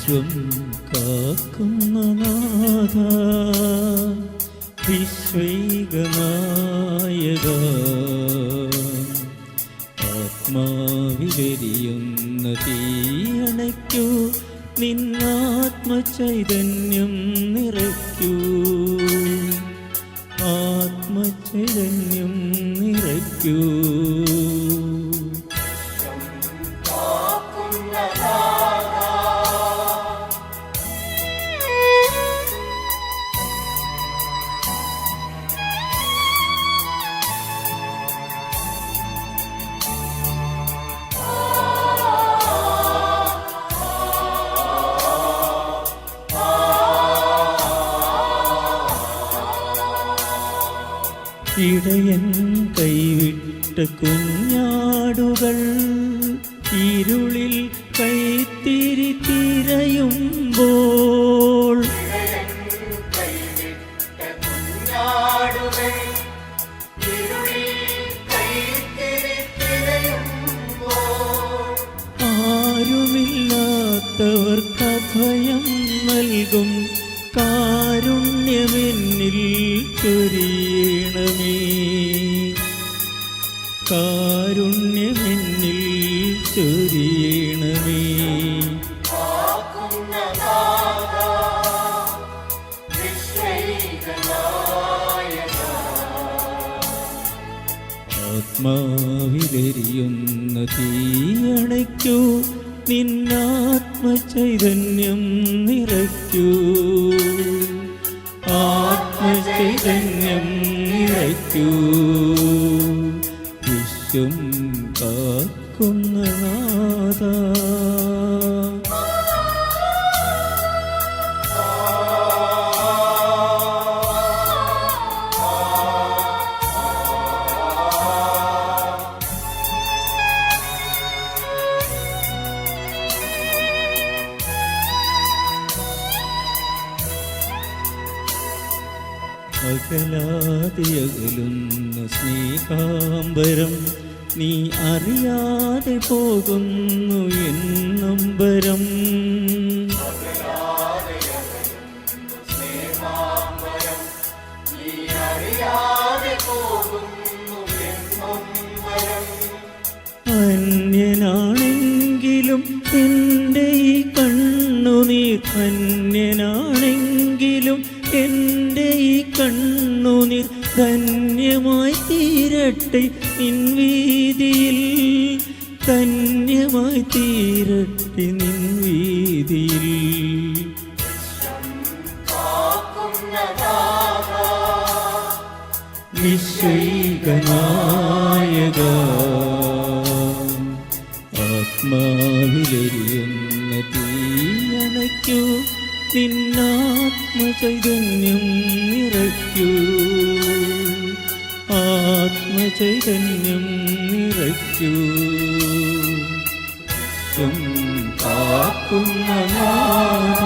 വിശ്വം കാക്കുന്ന നാഥ വിശ്വൈകനായക ആത്മാവിലെരിയുന്ന തീയണയ്ക്കൂ നിന്നാത്മചൈതന്യം നിറയ്ക്കൂ ആത്മചൈതന്യം നിറയ്ക്കൂ ഇടയൻ കൈവിട്ട കുഞ്ഞാടുകൾ ഇരുളിൽ കൈത്തിരി തിരയുമ്പോൾ ആരുമില്ലാത്തവർക്ക് അഭയം നൽകും കാരുണ്യമെന്നിൽ ചൊരിയണമേ കാരുണ്യമെന്നിൽ ചൊരിയണമേ ആത്മാവിലെരിയുന്ന തീയണയ്ക്കൂ നിന്നാത്മചൈതന്യം നിറയ്ക്കൂ ആത്മചൈതന്യം നിറയ്ക്കൂ വിശ്വം കാക്കുന്ന നാഥ അകലാതെയകലുന്ന സ്നേഹാംബരം നീ അറിയാതെ പോകുന്നു എന്നമ്പരം അന്യനാണെങ്കിലും എൻ്റെ ഈ കണ്ണുനീർ അന്യനാണെങ്കിലും എൻ്റെ ഈ കണ്ണുനീർ ധന്യമായി തീരട്ടെ നിൻ വീതിയിൽ ധന്യമായി തീരട്ടെ നിൻ വീതിയിൽ വിശ്വൈകനായക ആത്മാവിലെരിയുന്ന തീയണയ്ക്കൂ നിന്നാത്മചൈതന്യം നിറയ്ക്കൂ ആത്മചൈതന്യം നിറയ്ക്കൂ കാക്കുന്ന നാഥ